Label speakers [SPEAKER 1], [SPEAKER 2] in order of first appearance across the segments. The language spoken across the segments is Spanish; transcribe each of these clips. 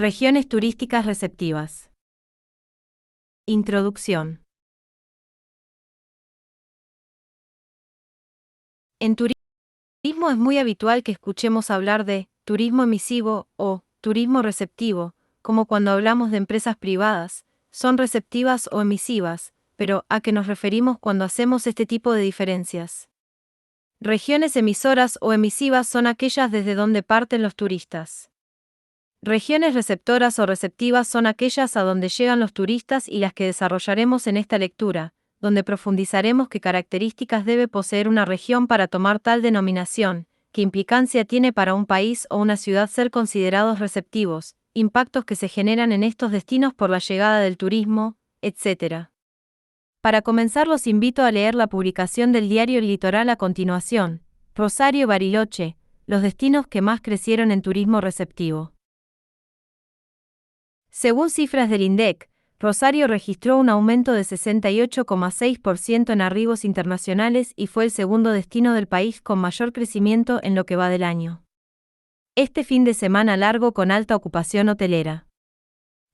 [SPEAKER 1] Regiones turísticas receptivas. Introducción. En turismo es muy habitual que escuchemos hablar de turismo emisivo o turismo receptivo, como cuando hablamos de empresas privadas, son receptivas o emisivas, pero ¿a qué nos referimos cuando hacemos este tipo de diferencias? Regiones emisoras o emisivas son aquellas desde donde parten los turistas. Regiones receptoras o receptivas son aquellas a donde llegan los turistas y las que desarrollaremos en esta lectura, donde profundizaremos qué características debe poseer una región para tomar tal denominación, qué implicancia tiene para un país o una ciudad ser considerados receptivos, impactos que se generan en estos destinos por la llegada del turismo, etc. Para comenzar los invito a leer la publicación del diario El Litoral a continuación, Rosario y Bariloche, los destinos que más crecieron en turismo receptivo. Según cifras del INDEC, Rosario registró un aumento de 68,6% en arribos internacionales y fue el segundo destino del país con mayor crecimiento en lo que va del año. Este fin de semana largo con alta ocupación hotelera.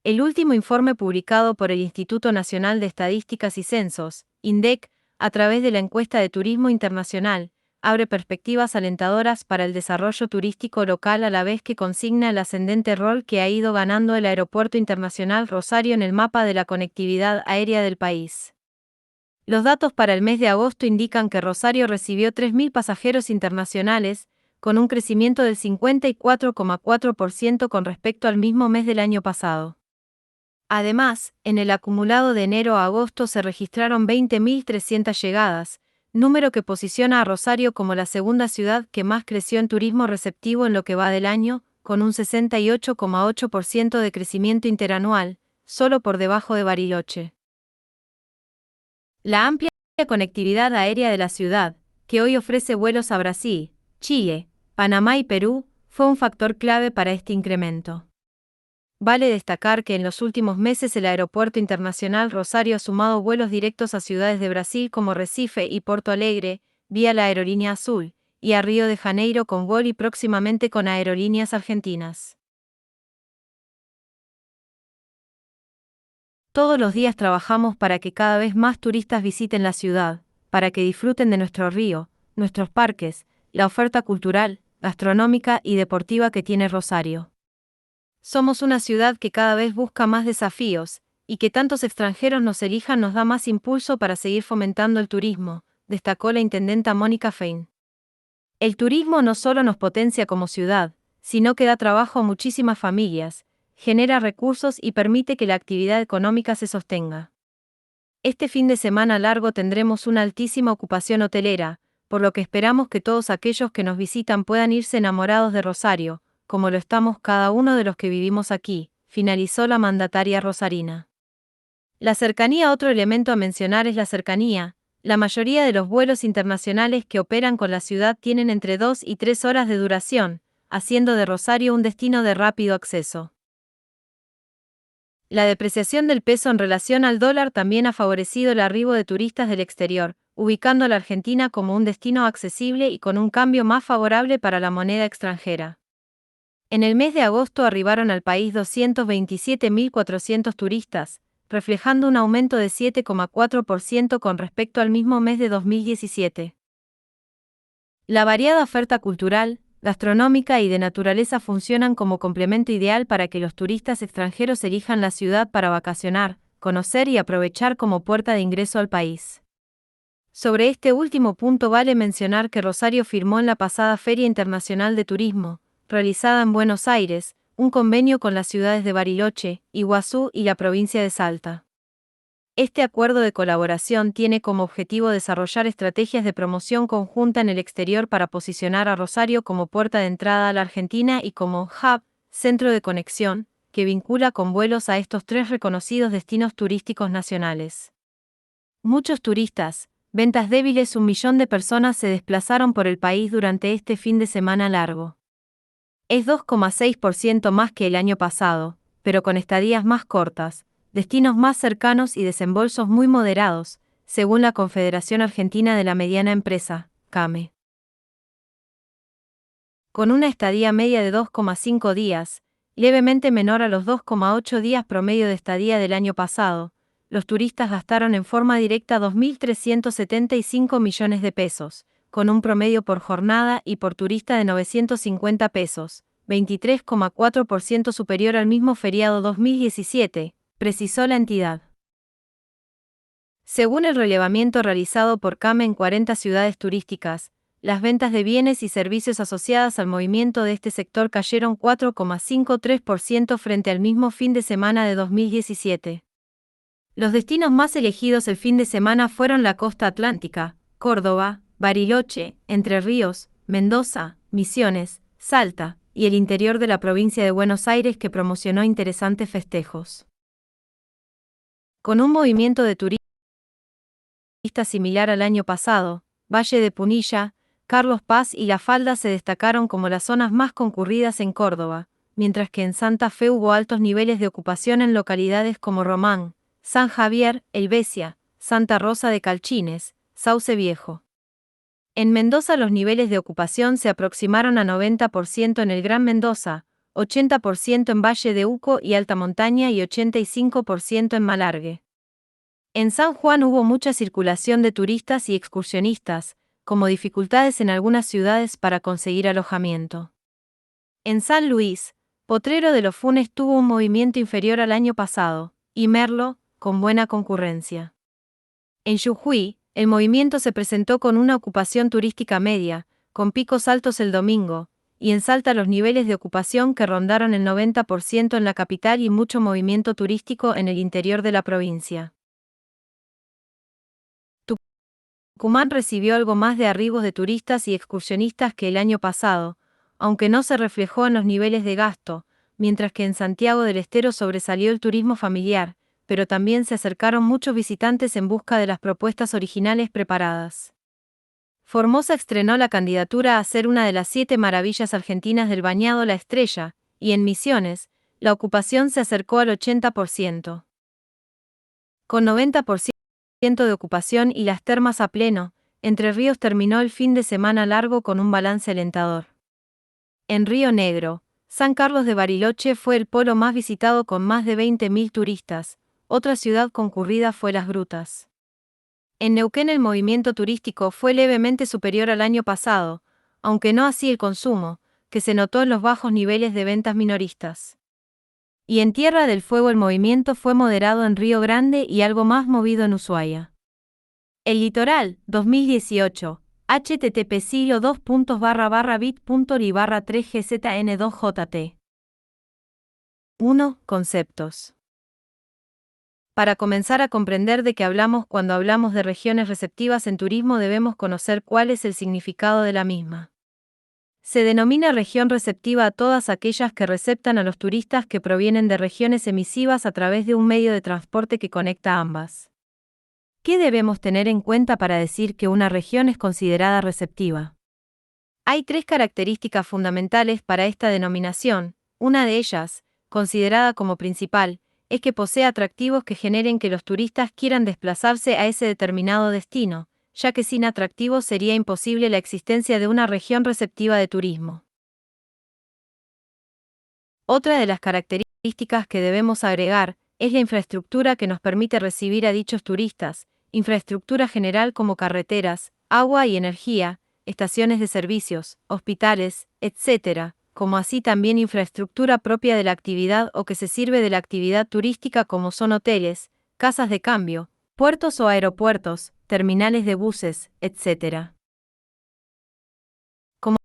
[SPEAKER 1] El último informe publicado por el Instituto Nacional de Estadísticas y Censos, INDEC, a través de la encuesta de turismo internacional, abre perspectivas alentadoras para el desarrollo turístico local a la vez que consigna el ascendente rol que ha ido ganando el Aeropuerto Internacional Rosario en el mapa de la conectividad aérea del país. Los datos para el mes de agosto indican que Rosario recibió 3.000 pasajeros internacionales, con un crecimiento del 54,4% con respecto al mismo mes del año pasado. Además, en el acumulado de enero a agosto se registraron 20.300 llegadas, número que posiciona a Rosario como la segunda ciudad que más creció en turismo receptivo en lo que va del año, con un 68,8% de crecimiento interanual, solo por debajo de Bariloche. La amplia conectividad aérea de la ciudad, que hoy ofrece vuelos a Brasil, Chile, Panamá y Perú, fue un factor clave para este incremento. Vale destacar que en los últimos meses el Aeropuerto Internacional Rosario ha sumado vuelos directos a ciudades de Brasil como Recife y Porto Alegre, vía la Aerolínea Azul, y a Río de Janeiro con vuelo y próximamente con aerolíneas argentinas. Todos los días trabajamos para que cada vez más turistas visiten la ciudad, para que disfruten de nuestro río, nuestros parques, la oferta cultural, gastronómica y deportiva que tiene Rosario. Somos una ciudad que cada vez busca más desafíos, y que tantos extranjeros nos elijan nos da más impulso para seguir fomentando el turismo, destacó la intendenta Mónica Fein. El turismo no solo nos potencia como ciudad, sino que da trabajo a muchísimas familias, genera recursos y permite que la actividad económica se sostenga. Este fin de semana largo tendremos una altísima ocupación hotelera, por lo que esperamos que todos aquellos que nos visitan puedan irse enamorados de Rosario, como lo estamos cada uno de los que vivimos aquí, finalizó la mandataria rosarina. La cercanía. Otro elemento a mencionar es la cercanía. La mayoría de los vuelos internacionales que operan con la ciudad tienen entre 2 y 3 horas de duración, haciendo de Rosario un destino de rápido acceso. La depreciación del peso en relación al dólar también ha favorecido el arribo de turistas del exterior, ubicando a la Argentina como un destino accesible y con un cambio más favorable para la moneda extranjera. En el mes de agosto arribaron al país 227.400 turistas, reflejando un aumento de 7,4% con respecto al mismo mes de 2017. La variada oferta cultural, gastronómica y de naturaleza funcionan como complemento ideal para que los turistas extranjeros elijan la ciudad para vacacionar, conocer y aprovechar como puerta de ingreso al país. Sobre este último punto vale mencionar que Rosario firmó en la pasada Feria Internacional de Turismo, realizada en Buenos Aires, un convenio con las ciudades de Bariloche, Iguazú y la provincia de Salta. Este acuerdo de colaboración tiene como objetivo desarrollar estrategias de promoción conjunta en el exterior para posicionar a Rosario como puerta de entrada a la Argentina y como hub, centro de conexión, que vincula con vuelos a estos 3 reconocidos destinos turísticos nacionales. Muchos turistas, ventas débiles. 1 millón de personas se desplazaron por el país durante este fin de semana largo. Es 2,6% más que el año pasado, pero con estadías más cortas, destinos más cercanos y desembolsos muy moderados, según la Confederación Argentina de la Mediana Empresa, CAME. Con una estadía media de 2,5 días, levemente menor a los 2,8 días promedio de estadía del año pasado. Los turistas gastaron en forma directa 2.375 millones de pesos, con un promedio por jornada y por turista de 950 pesos, 23,4% superior al mismo feriado 2017, precisó la entidad. Según el relevamiento realizado por CAME en 40 ciudades turísticas, las ventas de bienes y servicios asociadas al movimiento de este sector cayeron 4,53% frente al mismo fin de semana de 2017. Los destinos más elegidos el fin de semana fueron la costa atlántica, Córdoba, Bariloche, Entre Ríos, Mendoza, Misiones, Salta, y el interior de la provincia de Buenos Aires, que promocionó interesantes festejos. Con un movimiento de turistas similar al año pasado, Valle de Punilla, Carlos Paz y La Falda se destacaron como las zonas más concurridas en Córdoba, mientras que en Santa Fe hubo altos niveles de ocupación en localidades como Román, San Javier, Helvecia, Santa Rosa de Calchines, Sauce Viejo. En Mendoza los niveles de ocupación se aproximaron a 90% en el Gran Mendoza, 80% en Valle de Uco y Alta Montaña y 85% en Malargüe. En San Juan hubo mucha circulación de turistas y excursionistas, como dificultades en algunas ciudades para conseguir alojamiento. En San Luis, Potrero de los Funes tuvo un movimiento inferior al año pasado, y Merlo, con buena concurrencia. En Jujuy, el movimiento se presentó con una ocupación turística media, con picos altos el domingo, y en Salta los niveles de ocupación que rondaron el 90% en la capital y mucho movimiento turístico en el interior de la provincia. Tucumán recibió algo más de arribos de turistas y excursionistas que el año pasado, aunque no se reflejó en los niveles de gasto, mientras que en Santiago del Estero sobresalió el turismo familiar, pero también se acercaron muchos visitantes en busca de las propuestas originales preparadas. Formosa estrenó la candidatura a ser una de las 7 maravillas argentinas del bañado La Estrella, y en Misiones, la ocupación se acercó al 80%. Con 90% de ocupación y las termas a pleno, Entre Ríos terminó el fin de semana largo con un balance alentador. En Río Negro, San Carlos de Bariloche fue el polo más visitado con más de 20.000 turistas. Otra ciudad concurrida fue Las Grutas. En Neuquén el movimiento turístico fue levemente superior al año pasado, aunque no así el consumo, que se notó en los bajos niveles de ventas minoristas. Y en Tierra del Fuego el movimiento fue moderado en Río Grande y algo más movido en Ushuaia. El Litoral, 2018, http://bit.ly/3gzn2jt. 1. Conceptos. Para comenzar a comprender de qué hablamos cuando hablamos de regiones receptivas en turismo, debemos conocer cuál es el significado de la misma. Se denomina región receptiva a todas aquellas que receptan a los turistas que provienen de regiones emisivas a través de un medio de transporte que conecta ambas. ¿Qué debemos tener en cuenta para decir que una región es considerada receptiva? Hay 3 características fundamentales para esta denominación. Una de ellas, considerada como principal, es que posee atractivos que generen que los turistas quieran desplazarse a ese determinado destino, ya que sin atractivos sería imposible la existencia de una región receptiva de turismo. Otra de las características que debemos agregar es la infraestructura que nos permite recibir a dichos turistas, infraestructura general como carreteras, agua y energía, estaciones de servicios, hospitales, etc., como así también infraestructura propia de la actividad o que se sirve de la actividad turística, como son hoteles, casas de cambio, puertos o aeropuertos, terminales de buses, etc. Como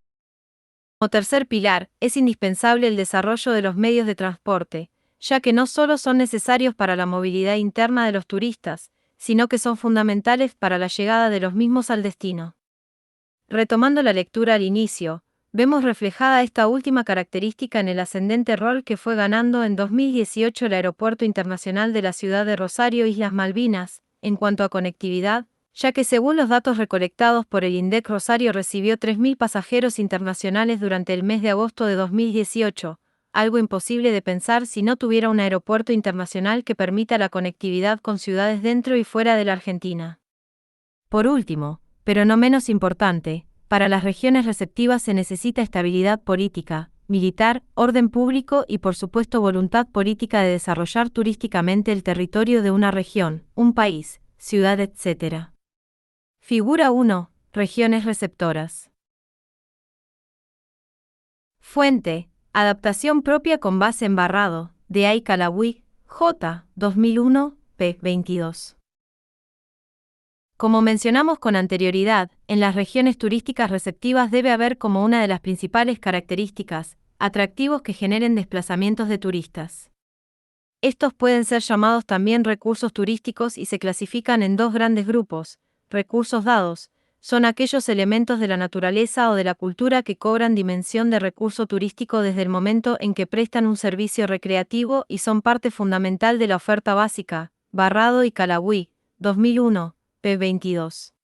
[SPEAKER 1] tercer pilar, es indispensable el desarrollo de los medios de transporte, ya que no solo son necesarios para la movilidad interna de los turistas, sino que son fundamentales para la llegada de los mismos al destino. Retomando la lectura al inicio, vemos reflejada esta última característica en el ascendente rol que fue ganando en 2018 el Aeropuerto Internacional de la ciudad de Rosario, Islas Malvinas, en cuanto a conectividad, ya que según los datos recolectados por el INDEC, Rosario recibió 3.000 pasajeros internacionales durante el mes de agosto de 2018, algo imposible de pensar si no tuviera un aeropuerto internacional que permita la conectividad con ciudades dentro y fuera de la Argentina. Por último, pero no menos importante, para las regiones receptivas se necesita estabilidad política, militar, orden público y por supuesto voluntad política de desarrollar turísticamente el territorio de una región, un país, ciudad, etc. Figura 1. Regiones receptoras. Fuente: adaptación propia con base en Barrado, de Ay-Calawi, J. 2001, p. 22. Como mencionamos con anterioridad, en las regiones turísticas receptivas debe haber como una de las principales características, atractivos que generen desplazamientos de turistas. Estos pueden ser llamados también recursos turísticos y se clasifican en dos grandes grupos. Recursos dados: son aquellos elementos de la naturaleza o de la cultura que cobran dimensión de recurso turístico desde el momento en que prestan un servicio recreativo y son parte fundamental de la oferta básica. Barrado y Calawi, 2001, p. 22.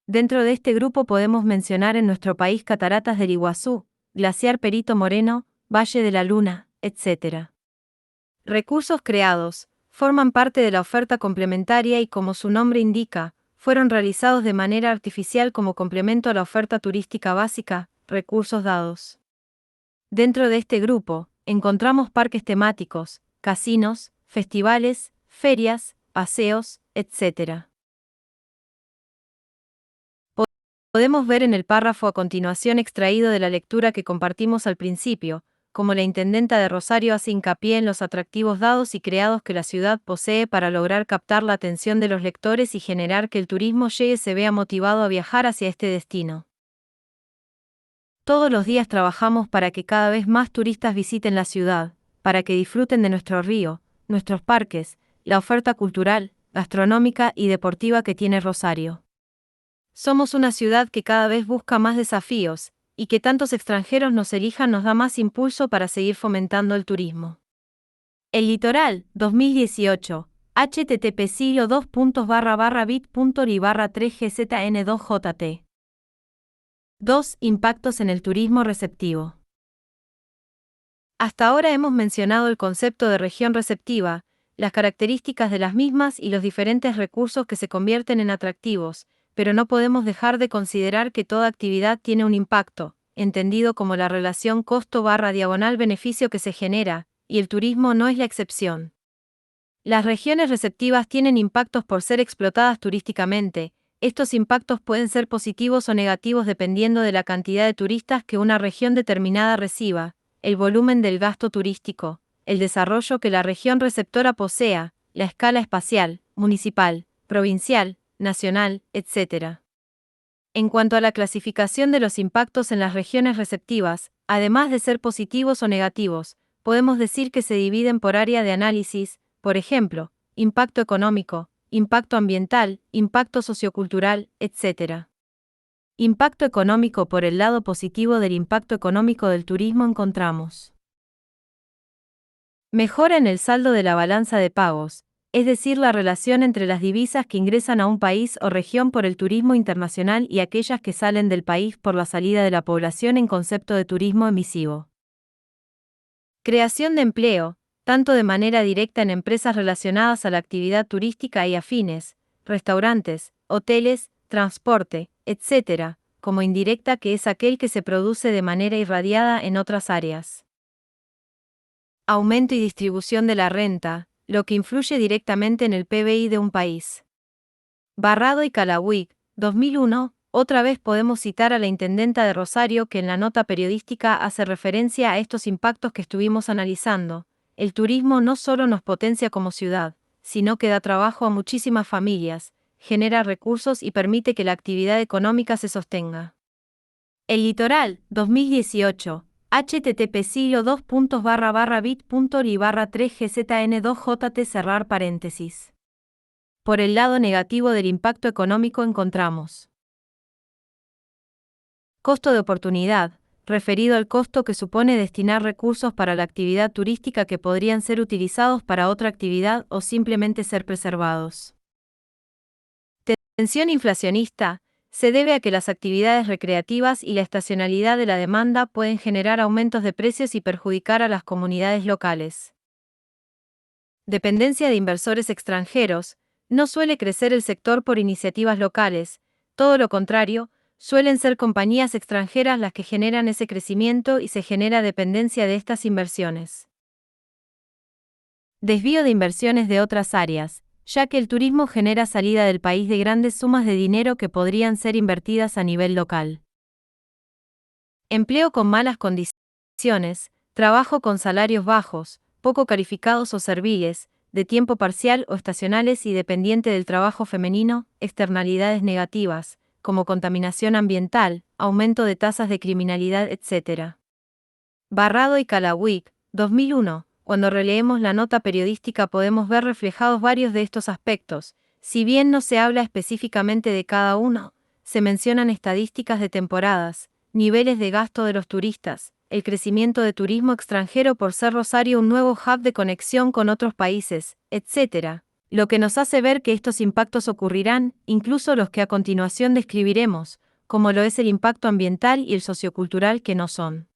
[SPEAKER 1] Dentro de este grupo podemos mencionar en nuestro país Cataratas del Iguazú, Glaciar Perito Moreno, Valle de la Luna, etc. Recursos creados: forman parte de la oferta complementaria y, como su nombre indica, fueron realizados de manera artificial como complemento a la oferta turística básica. Recursos dados. Dentro de este grupo, encontramos parques temáticos, casinos, festivales, ferias, paseos, etc. Podemos ver en el párrafo a continuación extraído de la lectura que compartimos al principio, como la intendenta de Rosario hace hincapié en los atractivos dados y creados que la ciudad posee para lograr captar la atención de los lectores y generar que el turismo llegue se vea motivado a viajar hacia este destino. Todos los días trabajamos para que cada vez más turistas visiten la ciudad, para que disfruten de nuestro río, nuestros parques, la oferta cultural, gastronómica y deportiva que tiene Rosario. Somos una ciudad que cada vez busca más desafíos, y que tantos extranjeros nos elijan nos da más impulso para seguir fomentando el turismo. El Litoral, 2018, http://bit.ly/3gzn2jt. 2. Impactos en el turismo receptivo. Hasta ahora hemos mencionado el concepto de región receptiva, las características de las mismas y los diferentes recursos que se convierten en atractivos, pero no podemos dejar de considerar que toda actividad tiene un impacto, entendido como la relación costo/beneficio que se genera, y el turismo no es la excepción. Las regiones receptivas tienen impactos por ser explotadas turísticamente. Estos impactos pueden ser positivos o negativos dependiendo de la cantidad de turistas que una región determinada reciba, el volumen del gasto turístico, el desarrollo que la región receptora posea, la escala espacial, municipal, provincial, nacional, etc. En cuanto a la clasificación de los impactos en las regiones receptivas, además de ser positivos o negativos, podemos decir que se dividen por área de análisis, por ejemplo, impacto económico, impacto ambiental, impacto sociocultural, etc. Impacto económico. Por el lado positivo del impacto económico del turismo encontramos mejora en el saldo de la balanza de pagos, es decir, la relación entre las divisas que ingresan a un país o región por el turismo internacional y aquellas que salen del país por la salida de la población en concepto de turismo emisivo. Creación de empleo, tanto de manera directa en empresas relacionadas a la actividad turística y afines, restaurantes, hoteles, transporte, etc., como indirecta que es aquel que se produce de manera irradiada en otras áreas. Aumento y distribución de la renta, lo que influye directamente en el PBI de un país. Barrado y Calawi, 2001, otra vez podemos citar a la intendenta de Rosario que en la nota periodística hace referencia a estos impactos que estuvimos analizando. El turismo no solo nos potencia como ciudad, sino que da trabajo a muchísimas familias, genera recursos y permite que la actividad económica se sostenga. El Litoral, 2018, http://bit.ly/3gzn2jt cerrar paréntesis. Por el lado negativo del impacto económico encontramos costo de oportunidad, referido al costo que supone destinar recursos para la actividad turística que podrían ser utilizados para otra actividad o simplemente ser preservados. Tensión inflacionista, se debe a que las actividades recreativas y la estacionalidad de la demanda pueden generar aumentos de precios y perjudicar a las comunidades locales. Dependencia de inversores extranjeros, no suele crecer el sector por iniciativas locales, todo lo contrario, Suelen ser compañías extranjeras las que generan ese crecimiento y se genera dependencia de estas inversiones. Desvío de inversiones de otras áreas, ya que el turismo genera salida del país de grandes sumas de dinero que podrían ser invertidas a nivel local. Empleo con malas condiciones, trabajo con salarios bajos, poco calificados o serviles, de tiempo parcial o estacionales y dependiente del trabajo femenino, externalidades negativas, como contaminación ambiental, aumento de tasas de criminalidad, etc. Barrado y Calawick, 2001. Cuando releemos la nota periodística podemos ver reflejados varios de estos aspectos. Si bien no se habla específicamente de cada uno, se mencionan estadísticas de temporadas, niveles de gasto de los turistas, el crecimiento de turismo extranjero por ser Rosario un nuevo hub de conexión con otros países, etc. Lo que nos hace ver que estos impactos ocurrirán, incluso los que a continuación describiremos, como lo es el impacto ambiental y el sociocultural que no son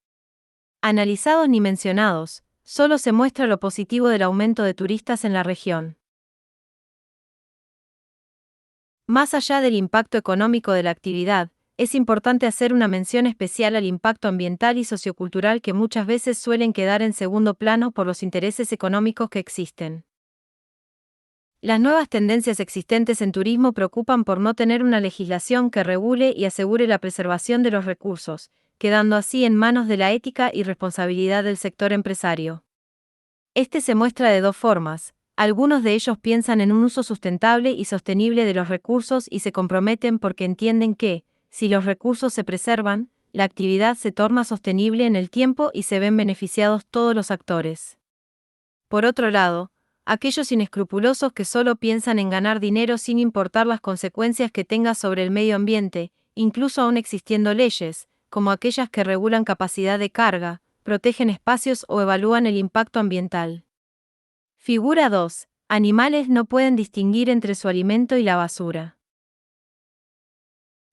[SPEAKER 1] analizados ni mencionados, solo se muestra lo positivo del aumento de turistas en la región. Más allá del impacto económico de la actividad, es importante hacer una mención especial al impacto ambiental y sociocultural que muchas veces suelen quedar en segundo plano por los intereses económicos que existen. Las nuevas tendencias existentes en turismo preocupan por no tener una legislación que regule y asegure la preservación de los recursos, quedando así en manos de la ética y responsabilidad del sector empresario. Este se muestra de dos formas. Algunos de ellos piensan en un uso sustentable y sostenible de los recursos y se comprometen porque entienden que, si los recursos se preservan, la actividad se torna sostenible en el tiempo y se ven beneficiados todos los actores. Por otro lado, aquellos inescrupulosos que solo piensan en ganar dinero sin importar las consecuencias que tenga sobre el medio ambiente, incluso aún existiendo leyes, como aquellas que regulan capacidad de carga, protegen espacios o evalúan el impacto ambiental. Figura 2. Animales no pueden distinguir entre su alimento y la basura.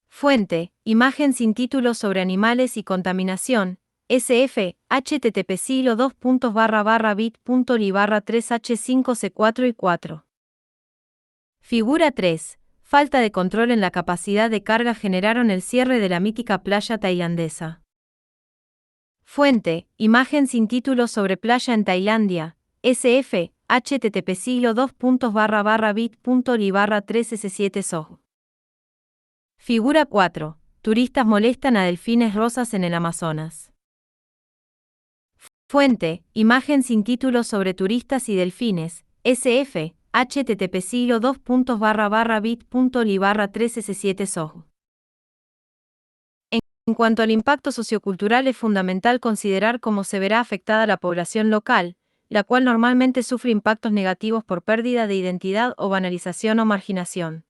[SPEAKER 1] Fuente: imagen sin título sobre animales y contaminación, SF, http://bit.ly/3h5c4 y 4. Figura 3. Falta de control en la capacidad de carga generaron el cierre de la mítica playa tailandesa. Fuente: imagen sin título sobre playa en Tailandia, SF, http://bit.ly/3s7so. Figura 4. Turistas molestan a delfines rosas en el Amazonas. Fuente: imagen sin título sobre turistas y delfines, SF, http://bit.ly/3s7so. En cuanto al impacto sociocultural, es fundamental considerar cómo se verá afectada la población local, la cual normalmente sufre impactos negativos por pérdida de identidad o banalización o marginación.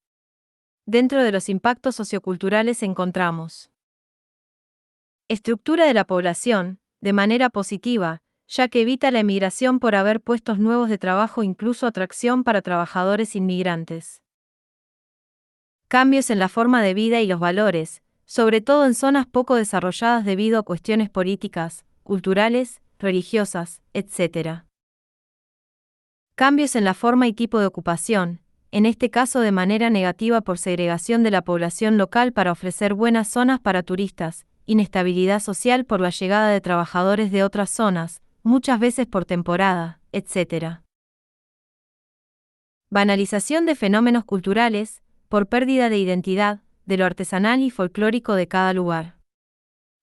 [SPEAKER 1] Dentro de los impactos socioculturales encontramos estructura de la población, de manera positiva, ya que evita la emigración por haber puestos nuevos de trabajo, incluso atracción para trabajadores inmigrantes. Cambios en la forma de vida y los valores, sobre todo en zonas poco desarrolladas debido a cuestiones políticas, culturales, religiosas, etc. Cambios en la forma y tipo de ocupación, en este caso de manera negativa por segregación de la población local para ofrecer buenas zonas para turistas, inestabilidad social por la llegada de trabajadores de otras zonas, muchas veces por temporada, etc. Banalización de fenómenos culturales, por pérdida de identidad, de lo artesanal y folclórico de cada lugar.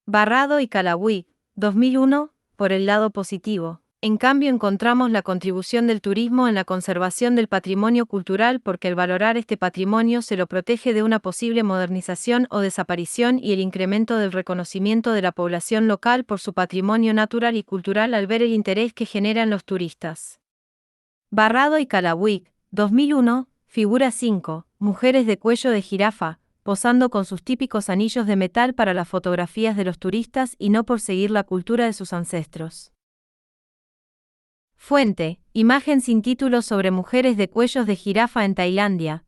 [SPEAKER 1] Barrado y Calawick, 2001, por el lado positivo. En cambio encontramos la contribución del turismo en la conservación del patrimonio cultural porque al valorar este patrimonio se lo protege de una posible modernización o desaparición y el incremento del reconocimiento de la población local por su patrimonio natural y cultural al ver el interés que generan los turistas. Barrado y Calawick, 2001, figura 5, mujeres de cuello de jirafa, posando con sus típicos anillos de metal para las fotografías de los turistas y no por seguir la cultura de sus ancestros. Fuente: imagen sin título sobre mujeres de cuellos de jirafa en Tailandia,